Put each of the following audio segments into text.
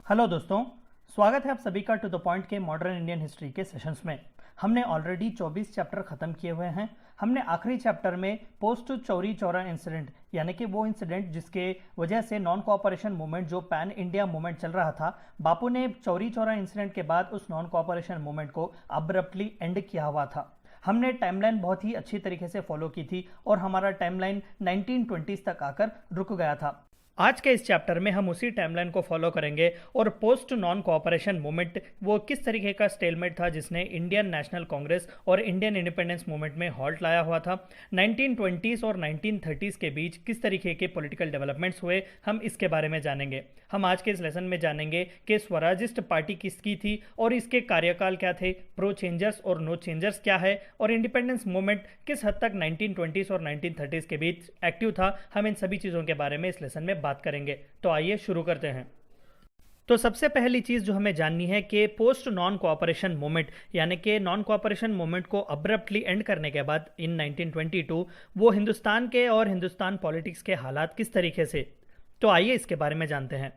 Hello दोस्तों, स्वागत है आप सभी का टू द पॉइंट के मॉडर्न इंडियन हिस्ट्री के सेशंस में। हमने ऑलरेडी 24 चैप्टर खत्म किए हुए हैं। हमने आखिरी चैप्टर में पोस्ट चौरी चौरा इंसिडेंट, यानी कि वो इंसिडेंट जिसके वजह से नॉन कोऑपरेशन मूवमेंट जो पैन इंडिया मूवमेंट चल रहा था, बापू ने चौरी चौरा इंसिडेंट के बाद उस नॉन कोऑपरेशन मूवमेंट को अब्रप्टली एंड किया हुआ था। हमने टाइमलाइन बहुत ही अच्छी तरीके से फॉलो की थी और हमारा टाइमलाइन 1920s तक आकर रुक गया था। आज के इस चैप्टर में हम उसी टाइमलाइन को फॉलो करेंगे और पोस्ट नॉन कोऑपरेशन मूवमेंट वो किस तरीके का स्टेलमेट था जिसने इंडियन नेशनल कांग्रेस और इंडियन इंडिपेंडेंस मूवमेंट में हॉल्ट लाया हुआ था। 1920s और 1930s के बीच किस तरीके के पॉलिटिकल डेवलपमेंट्स हुए, हम इसके बारे में जानेंगे। हम आज के इस लेसन में जानेंगे कि स्वराजिस्ट पार्टी किसकी थी और इसके कार्यकाल क्या थे, प्रो चेंजर्स और नो चेंजर्स क्या है, और इंडिपेंडेंस मूवमेंट किस हद तक 1920s और 1930s के बीच एक्टिव था। हम इन सभी चीज़ों के बारे में इस लेसन में बात करेंगे। तो आइए शुरू करते हैं। तो सबसे पहली चीज जो हमें जाननी है कि पोस्ट नॉन कोऑपरेशन मूवमेंट, यानी कि नॉन कोऑपरेशन मूवमेंट को अब्रप्टली एंड करने के बाद इन 1922 वो हिंदुस्तान के और हिंदुस्तान पॉलिटिक्स के हालात किस तरीके से। तो आइए इसके बारे में जानते हैं।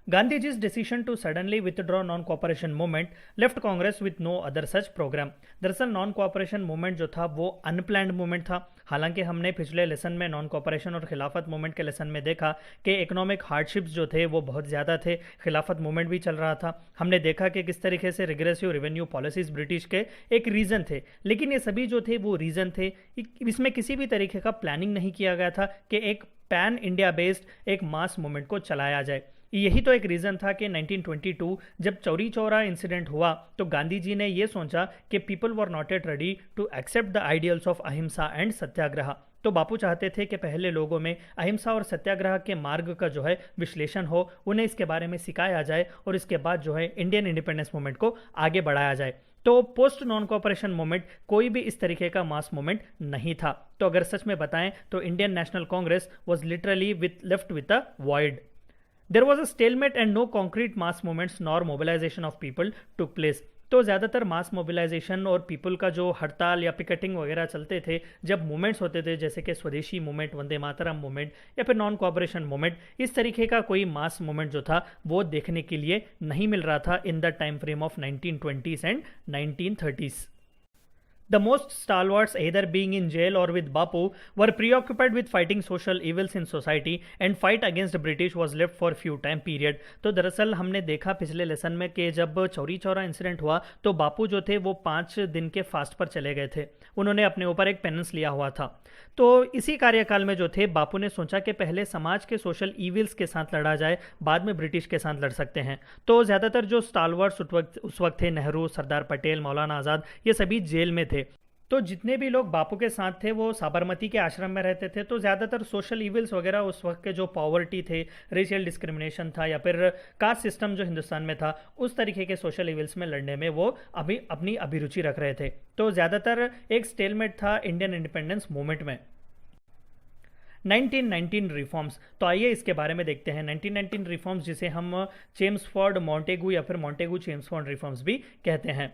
Gandhiji's decision to suddenly withdraw non-cooperation movement left Congress with no other such program। दरअसल नॉन कोऑपरेशन मूवमेंट जो था वो अनप्लैंड मूवमेंट था। हालांकि हमने पिछले लेसन में नॉन कोऑपरेशन और खिलाफत मूवमेंट के लेसन में देखा कि इकोनॉमिक हार्डशिप्स जो थे वो बहुत ज़्यादा थे, खिलाफत मूवमेंट भी चल रहा था। हमने देखा कि किस तरीके से रिग्रेसिव रेवेन्यू पॉलिसीज ब्रिटिश के एक रीज़न थे, लेकिन ये सभी जो थे वो रीज़न थे। इसमें किसी भी तरीके का प्लानिंग नहीं किया गया था कि एक पैन इंडिया बेस्ड एक मास मूवमेंट को चलाया जाए। यही तो एक रीज़न था कि 1922 जब चौरी चौरा इंसिडेंट हुआ तो गांधी जी ने यह सोचा कि people were not yet ready to accept the ideals of ahimsa and satyagraha. तो बापू चाहते थे कि पहले लोगों में अहिंसा और सत्याग्रह के मार्ग का जो है विश्लेषण हो, उन्हें इसके बारे में सिखाया जाए और इसके बाद जो है इंडियन इंडिपेंडेंस मूवमेंट को आगे बढ़ाया जाए। तो पोस्ट नॉन कोऑपरेशन मूवमेंट कोई भी इस तरीके का मास मूवमेंट नहीं था। तो अगर सच में बताएं तो Indian national Congress was literally left with a void. There was a stalemate and no concrete mass movements nor mobilization of people took place। तो ज़्यादातर मास मोबिलाइजेशन और पीपल का जो हड़ताल या पिकेटिंग वगैरह चलते थे, जब मूवमेंट्स होते थे जैसे कि स्वदेशी मूवमेंट, वंदे मातरम मूवमेंट या फिर नॉन कोऑपरेशन मूवमेंट, इस तरीके का कोई मास मूवमेंट जो था वो देखने के लिए नहीं मिल रहा था in the time frame of 1920s and 1930s। The most stalwarts, either being in jail or with Bapu, were preoccupied with fighting social evils in society and fight against British was left for few time period। तो दरअसल हमने देखा पिछले lesson में कि जब Chauri Chaura incident हुआ तो बापू जो थे वो 5 दिन के फास्ट पर चले गए थे। उन्होंने अपने ऊपर एक पेनेंस लिया हुआ था। तो इसी कार्यकाल में जो थे बापू ने सोचा कि पहले समाज के सोशल इविल्स के साथ लड़ा जाए, बाद में ब्रिटिश के साथ लड़ सकते हैं। तो ज़्यादातर जो स्टालवर्ड्स उस वक्त थे, नेहरू, सरदार पटेल, मौलाना आज़ाद, ये सभी जेल में थे। तो जितने भी लोग बापू के साथ थे वो साबरमती के आश्रम में रहते थे। तो ज़्यादातर सोशल इविल्स वगैरह उस वक्त के जो पॉवर्टी थे, रेशियल डिस्क्रिमिनेशन था या फिर कास्ट सिस्टम जो हिंदुस्तान में था, उस तरीके के सोशल इविल्स में लड़ने में वो अभी अपनी अभिरुचि रख रहे थे। तो ज़्यादातर एक स्टेलमेट था इंडियन इंडिपेंडेंस मूवमेंट में। 1919 रिफॉर्म्स, तो आइए इसके बारे में देखते हैं। 1919 रिफॉर्म्स जिसे हम चेम्सफोर्ड मॉन्टेगू या फिर मॉन्टेगू चेम्सफोर्ड रिफॉर्म्स भी कहते हैं।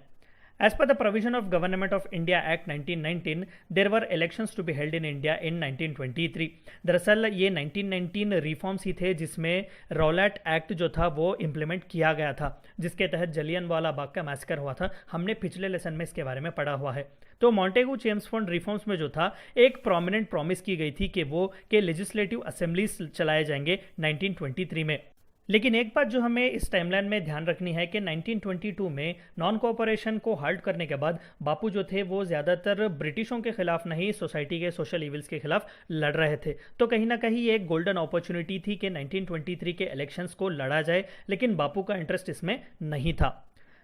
As per the provision of Government of India Act 1919, there were elections to be held in India in 1923। दरअसल ये 1919 रिफॉर्म्स ही थे जिसमें रॉलेट एक्ट जो था वो इम्प्लीमेंट किया गया था, जिसके तहत जलियनवाला बाग का मैसेकर हुआ था। हमने पिछले लेसन में इसके बारे में पढ़ा हुआ है। तो मॉन्टेगू चेम्सफोर्ड रिफॉर्म्स में जो था एक प्रोमिनेंट प्रॉमिस की गई थी कि वो के लेजिस्लेटिव असेंबलीज चलाए जाएंगे 1923 में। लेकिन एक बात जो हमें इस टाइमलाइन में ध्यान रखनी है कि 1922 में नॉन कोऑपरेशन को हाल्ट करने के बाद बापू जो थे वो ज़्यादातर ब्रिटिशों के खिलाफ नहीं, सोसाइटी के सोशल इविल्स के खिलाफ लड़ रहे थे। तो कहीं ना कहीं ये एक गोल्डन अपॉर्चुनिटी थी कि 1923 के इलेक्शंस को लड़ा जाए, लेकिन बापू का इंटरेस्ट इसमें नहीं था।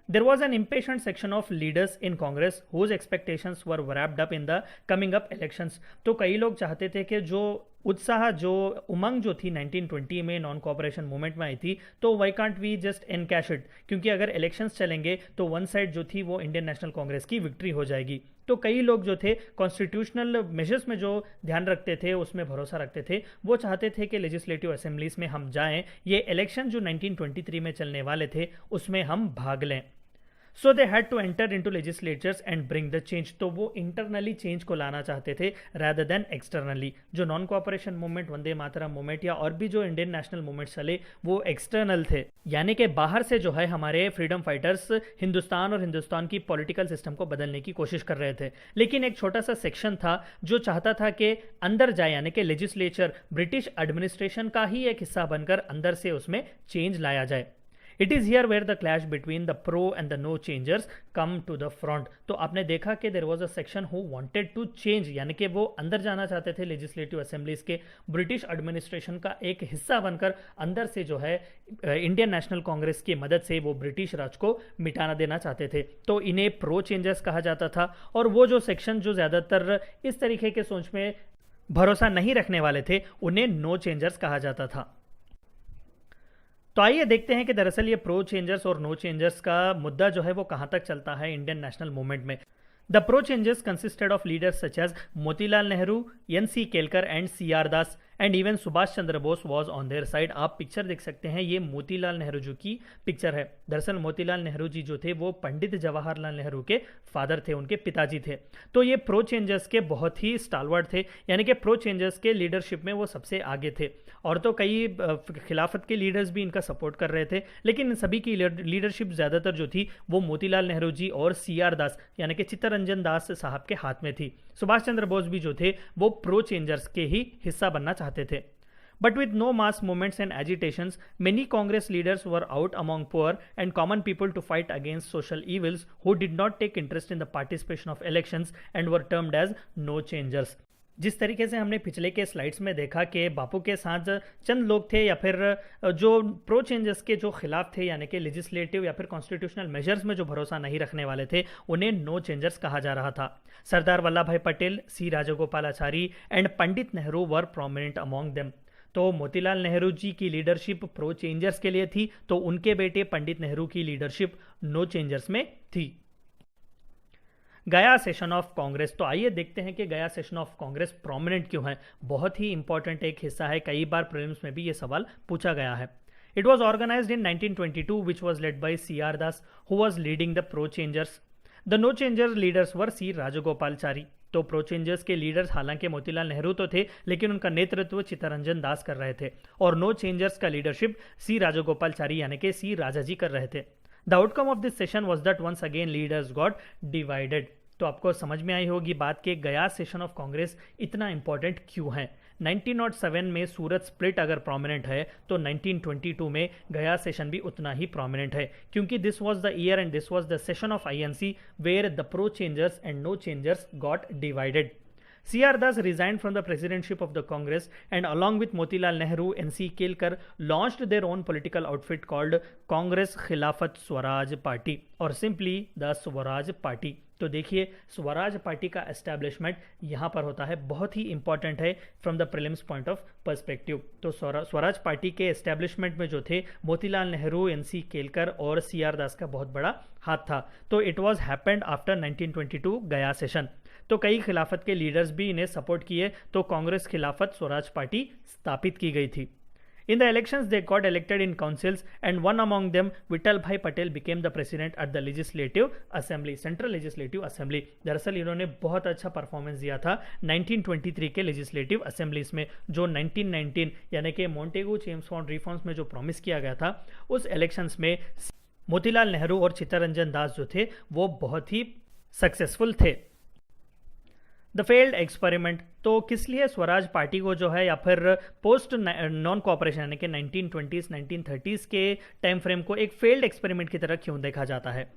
There was an impatient section of leaders in Congress whose expectations were wrapped up in the coming up elections। तो कई लोग चाहते थे कि जो उत्साह, जो उमंग जो थी 1920 में नॉन कोऑपरेशन मूवमेंट में आई थी, तो why can't we just encash it, क्योंकि अगर इलेक्शंस चलेंगे तो वन साइड जो थी वो इंडियन नेशनल कांग्रेस की विक्ट्री हो जाएगी। तो कई लोग जो थे कॉन्स्टिट्यूशनल मेजर्स में जो ध्यान रखते थे, उसमें भरोसा रखते थे, वो चाहते थे कि लेजिस्लेटिव असेंबलीज में हम जाएं, ये इलेक्शन जो 1923 में चलने वाले थे उसमें हम भाग लें। So they had to enter into legislatures and bring the change. तो वो इंटरनली चेंज को लाना चाहते थे रादर देन एक्सटर्नली। जो non cooperation movement, Vande Mataram movement या और भी जो इंडियन नेशनल मूवमेंट चले वो एक्सटर्नल थे, यानी कि बाहर से जो है हमारे फ्रीडम फाइटर्स हिंदुस्तान और हिंदुस्तान की पॉलिटिकल सिस्टम को बदलने की कोशिश कर रहे थे। लेकिन एक छोटा सा सेक्शन था जो चाहता था कि अंदर जाए, यानी कि लेजिस्लेचर ब्रिटिश एडमिनिस्ट्रेशन का ही एक हिस्सा बनकर अंदर से उसमें चेंज लाया जाए। It is here where the clash between the pro and the no changers come to the front. तो आपने देखा कि there was a section who wanted to change, यानी कि वो अंदर जाना चाहते थे लेजिस्लेटिव असेंबलीज के, ब्रिटिश एडमिनिस्ट्रेशन का एक हिस्सा बनकर अंदर से जो है इंडियन नेशनल कांग्रेस की मदद से वो ब्रिटिश राज को मिटाना देना चाहते थे। तो इन्हें प्रो चेंजर्स कहा जाता था, और वो जो सेक्शन जो ज़्यादातर इस तरीके के सोच में भरोसा नहीं रखने वाले थे उन्हें नो चेंजर्स कहा जाता था। तो आइए देखते हैं कि दरअसल ये प्रो चेंजर्स और नो चेंजर्स का मुद्दा जो है वो कहाँ तक चलता है इंडियन नेशनल मूवमेंट में। The pro changers consisted of leaders such as Motilal Nehru, N C. Kelkar and C R. Das and even Subhash Chandra Bose was on their side. आप पिक्चर देख सकते हैं, ये मोतीलाल नेहरू जी की पिक्चर है। दरअसल मोतीलाल नेहरू जी जो थे वो पंडित जवाहरलाल नेहरू के फादर थे, उनके पिताजी थे। तो ये प्रो चेंजर्स के बहुत ही स्टालवर्ड थे, यानी कि प्रो चेंजर्स के लीडरशिप में वो सबसे आगे थे। और तो कई खिलाफत के लीडर्स भी इनका सपोर्ट कर रहे थे, लेकिन इन सभी की लीडरशिप ज़्यादातर जो थी वो मोतीलाल नेहरू जी और सी.आर. दास यानी कि चित्तरंजन दास साहब के हाथ में थी। सुभाष चंद्र बोस भी जो थे वो प्रो चेंजर्स के ही हिस्सा बनना चाहते थे। But with no mass movements and agitations, many Congress leaders were out among poor and common people to fight against social evils who did not take interest in the participation of elections and were termed as no changers. जिस तरीके से हमने पिछले के slides में देखा कि बापू के साथ चंद लोग थे या फिर जो प्रो चेंजेस के जो खिलाफ थे, यानी कि लेजिस्लेटिव या फिर कॉन्स्टिट्यूशनल मेजर्स में जो भरोसा नहीं रखने वाले थे, उन्हें नो चेंजर्स कहा जा रहा था। Sardar Vallabh Bhai Patel, C Rajagopalachari and Pandit Nehru were prominent among them. तो मोतीलाल नेहरू जी की लीडरशिप प्रो चेंजर्स के लिए थी, तो उनके बेटे पंडित नेहरू की लीडरशिप नो चेंजर्स में थी। गया सेशन ऑफ कांग्रेस। तो आइए देखते हैं कि गया सेशन ऑफ कांग्रेस प्रोमिनेंट क्यों है। बहुत ही इंपॉर्टेंट एक हिस्सा है, कई बार प्रीलिम्स में भी ये सवाल पूछा गया है। It was organised in 1922 which was led by CR. Das who was leading the pro changers. The no changers leaders were C Rajagopalachari. तो प्रो चेंजर्स के लीडर्स हालांकि मोतीलाल नेहरू तो थे, लेकिन उनका नेतृत्व चित्तरंजन दास कर रहे थे, और नो चेंजर्स का लीडरशिप सी राजगोपालचारी यानी कि सी राजाजी कर रहे थे। The outcome of this session was that once again leaders got divided. तो आपको समझ में आई होगी बात कि गया सेशन ऑफ कांग्रेस इतना इंपॉर्टेंट क्यों है। 1907 में सूरत स्प्लिट अगर प्रोमिनेंट है तो 1922 में गया सेशन भी उतना ही प्रोमिनेंट है, क्योंकि this was the year and this was the session of INC where the pro changers and no changers got divided. C.R. Das resigned from the presidency of the Congress and along with Motilal Nehru, N.C. Kelkar launched their own political outfit called Congress Khilafat Swaraj Party or simply the Swaraj Party. तो देखिए Swaraj party का establishment यहाँ पर होता है, बहुत ही important है from the prelims point of perspective. तो स्वराज पार्टी के एस्टैब्लिशमेंट में जो थे मोतीलाल नेहरू, एन.सी. केलकर और C.R. दास का बहुत बड़ा हाथ था. तो इट वॉज हैपेंड आफ्टर 1922 गया सेशन. तो कई खिलाफत के लीडर्स भी इन्हें सपोर्ट किए, तो कांग्रेस खिलाफत स्वराज पार्टी स्थापित की गई थी. In the elections, they got elected in councils, and one among them, Vittal Bhai Patel, became the president at the Legislative Assembly, Central Legislative Assembly. दरअसल इन्होंने बहुत अच्छा परफॉर्मेंस दिया था 1923 के लेजिस्लेटिव असेंबलीज में, जो 1919 यानी कि मोंटेगू चेम्सफोर्ड रिफॉर्म्स में जो प्रॉमिस किया गया था, उस इलेक्शंस में मोतीलाल नेहरू और चित्तरंजन दास जो थे वो बहुत ही सक्सेसफुल थे. The failed experiment. तो किस लिए स्वराज पार्टी को जो है या फिर पोस्ट नॉन कोऑपरेशन यानी कि 1920s 1930s के टाइम फ्रेम को एक फेल्ड एक्सपेरिमेंट की तरह क्यों देखा जाता है?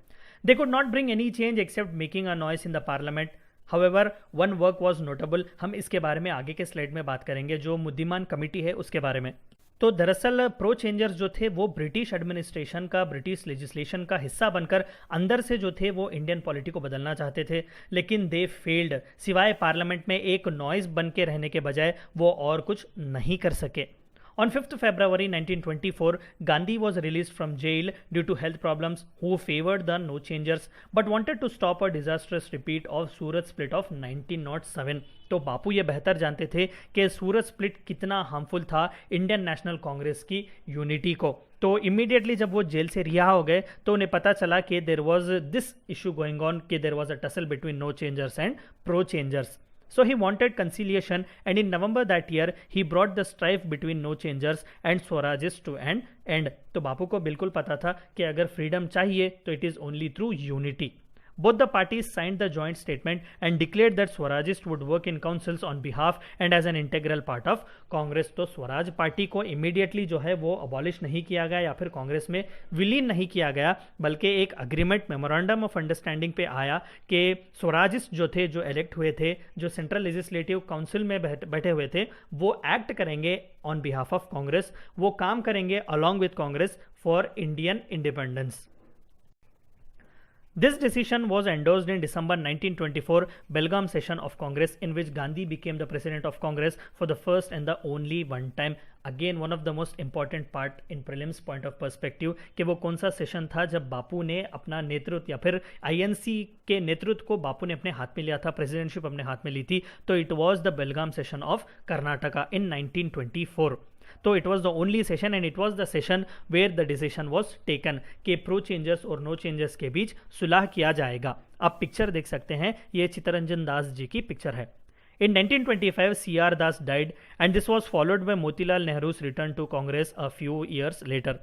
They could not bring any change except making a noise in the parliament. However one work was notable. हम इसके बारे में आगे के स्लाइड में बात करेंगे, जो मुद्दीमान कमेटी है उसके बारे में. तो दरअसल प्रो चेंजर्स जो थे वो ब्रिटिश एडमिनिस्ट्रेशन का, ब्रिटिश लेजिस्लेशन का हिस्सा बनकर अंदर से जो थे वो इंडियन पॉलिटी को बदलना चाहते थे, लेकिन दे फेल्ड. सिवाय पार्लियामेंट में एक नॉइज बन के रहने के बजाय वो और कुछ नहीं कर सके. On 5th February 1924, Gandhi was released from jail due to health problems, who favored the no changers but wanted to stop a disastrous repeat of Surat split of 1907. तो बापू ये बेहतर जानते थे कि सूरत स्प्लिट कितना हार्मफुल था इंडियन नेशनल कांग्रेस की unity को। तो इमीडिएटली जब वो जेल से रिहा हो गए तो उन्हें पता चला कि there was this issue going on, कि there was a tussle between no changers and pro changers. So he wanted conciliation, and in November that year he brought the strife between no changers and Swarajists to an end. तो बापू को बिल्कुल पता था कि अगर freedom चाहिए तो it is only through unity. Both the parties signed the joint statement and declared that Swarajists would work in councils on behalf and as an integral part of Congress. तो स्वराज पार्टी को immediately जो है वो abolish नहीं किया गया या फिर कांग्रेस में विलीन नहीं किया गया, बल्कि एक अग्रीमेंट मेमोरेंडम ऑफ अंडरस्टैंडिंग पे आया कि स्वराजिस्ट जो थे, जो इलेक्ट हुए थे, जो सेंट्रल लेजिस्लेटिव काउंसिल में बैठे हुए थे, वो एक्ट करेंगे ऑन बिहाफ ऑफ कांग्रेस, वो काम करेंगे along with Congress for Indian independence. This decision was endorsed in December 1924 Belgaum session of Congress, in which Gandhi became the president of Congress for the first and the only one time. Again, one of the most important part in prelims point of perspective कि वो कौन सा session था जब बापू ने अपना नेतृत्व या फिर आईएनसी के नेतृत्व को बापू ने अपने हाथ में लिया था, प्रेसिडेंटशिप अपने हाथ में ली थी। तो it was the Belgaum session of Karnataka in 1924। तो it was the only session and it was the session where the decision was taken कि प्रो चेंजर्स और नो चेंजर्स के बीच सुलह किया जाएगा। आप पिक्चर देख सकते हैं, ये चित्तरंजन दास जी की पिक्चर है। In 1925, C.R. Das died, and this was followed by Motilal Nehru's return to Congress a few years later.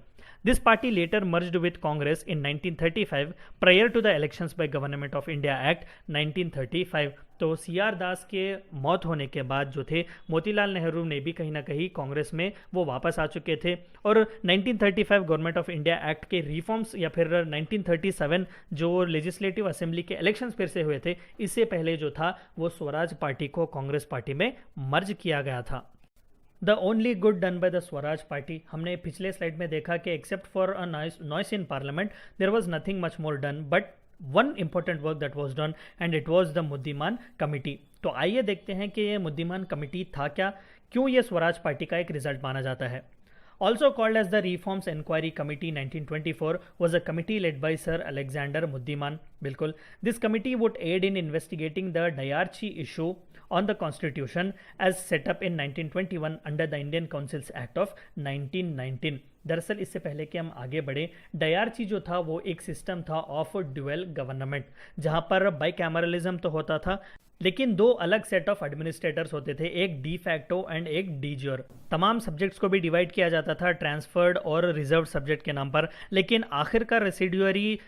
This party later merged with Congress in 1935 prior to the elections by Government of India Act 1935. तो C.R. दास के मौत होने के बाद जो थे, मोतीलाल नेहरू ने भी कहीं ना कहीं कांग्रेस में वो वापस आ चुके थे, और 1935 गवर्नमेंट ऑफ इंडिया एक्ट के रिफॉर्म्स या फिर 1937 जो लेजिस्लेटिव असेंबली के इलेक्शंस फिर से हुए थे, इससे पहले जो था वो स्वराज पार्टी को कांग्रेस पार्टी में मर्ज किया गया था। The only good done by the Swaraj party, हमने पिछले स्लाइड में देखा कि except for a noise in parliament there was nothing much more done, but one important work that was done and it was the Muddiman committee. तो आइए देखते हैं कि ये मुद्दीमान कमिटी था क्या, क्यों ये स्वराज पार्टी का एक रिजल्ट माना जाता है। Also called as the Reforms Enquiry Committee 1924 was a committee led by Sir Alexander Muddiman. बिल्कुल, this committee would aid in investigating the Dayarchi issue on the Constitution as set up in 1921 under the Indian Councils Act of 1919. दरअसल इससे पहले कि हम आगे बढ़े, डयार्ची जो था वो एक सिस्टम था ऑफ ड्यूअल गवर्नमेंट, जहां पर बाइकैमरलिज्म तो होता था लेकिन दो अलग सेट ऑफ एडमिनिस्ट्रेटर्स होते थे, एक डी फैक्टो एंड एक डी ज्योर। तमाम सब्जेक्ट्स को भी डिवाइड किया जाता था ट्रांसफर्ड और रिजर्व सब्जेक्ट के नाम पर, लेकिन आखिरकार रेसिडुअरी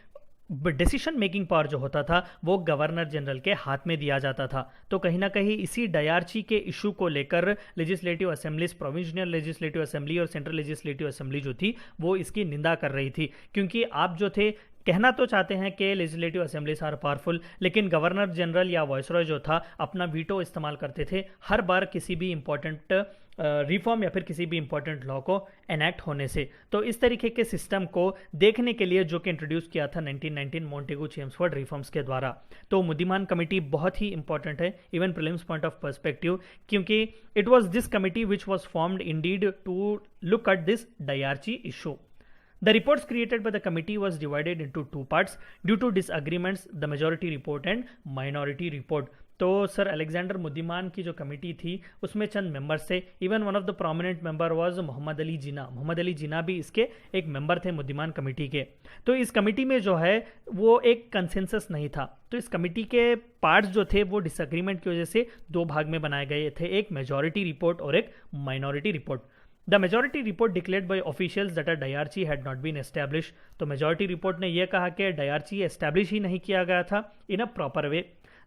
डिसीजन मेकिंग पावर जो होता था वो गवर्नर जनरल के हाथ में दिया जाता था। तो कहीं ना कहीं इसी डयार्ची के इशू को लेकर legislative assemblies, provincial legislative assembly और सेंट्रल लेजिस्लेटिव असेंबली जो थी वो इसकी निंदा कर रही थी, क्योंकि आप जो थे कहना तो चाहते हैं कि लेजिस्लेटिव असेंबलीज आर पावरफुल, लेकिन गवर्नर जनरल या वायसरॉय जो था अपना वीटो इस्तेमाल करते थे हर बार किसी भी इंपॉर्टेंट रिफॉर्म या फिर किसी भी इंपॉर्टेंट लॉ को एनैक्ट होने से। तो इस तरीके के सिस्टम को देखने के लिए जो कि इंट्रोड्यूस किया था 1919 मॉन्टेगू चेम्सफोर्ड रिफॉर्म्स के द्वारा। तो मुद्दीमान कमेटी बहुत ही इंपॉर्टेंट है even prelims point of perspective, क्योंकि it was this committee which was formed indeed to look at this dyarchy issue. The reports created by the committee was divided into two parts due to disagreements, the majority report and minority report. तो sir Alexander Muddiman की जो committee थी उसमें चंद members थे, even one of the prominent member was Mohammad Ali Jinnah. Mohammad Ali Jinnah भी इसके एक मेंबर थे मुद्दीमान कमेटी के। तो इस कमेटी में जो है वो एक कंसेंसस नहीं था, तो इस कमेटी के पार्ट्स जो थे वो डिसएग्रीमेंट की वजह से दो भाग में बनाए गए थे, एक मेजॉरिटी रिपोर्ट और एक minority report. The majority report declared by officials that a diarchy had not been established. तो majority report ने यह कहा कि diarchy establish ही नहीं किया गया था in a proper way.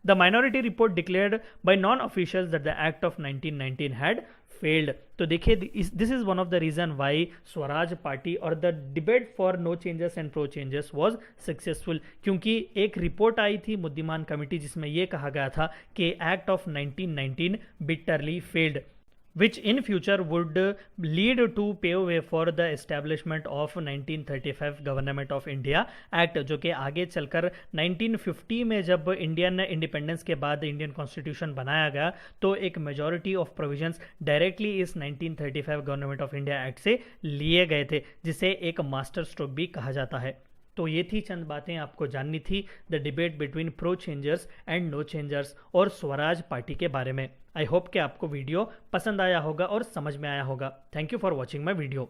The minority report declared by non-officials that the Act of 1919 had failed. तो देखिए, this is one of the reason why Swaraj party और the debate for no changes and pro changes was successful, क्योंकि एक report आई थी मुद्दीमान committee जिसमें यह कहा गया था कि Act of 1919 bitterly failed, which in future would lead to pave way for the establishment of 1935 government of India act, जो कि आगे चलकर 1950 में जब इंडियन इंडिपेंडेंस के बाद इंडियन कॉन्स्टिट्यूशन बनाया गया तो एक मेजॉरिटी ऑफ प्रोविजंस डायरेक्टली इस 1935 गवर्नमेंट ऑफ इंडिया एक्ट से लिए गए थे, जिसे एक मास्टर स्ट्रोक भी कहा जाता है। तो ये थी चंद बातें आपको जाननी थी the debate between pro changers and no changers और स्वराज पार्टी के बारे में। आई होप कि आपको वीडियो पसंद आया होगा और समझ में आया होगा। Thank you for watching my video.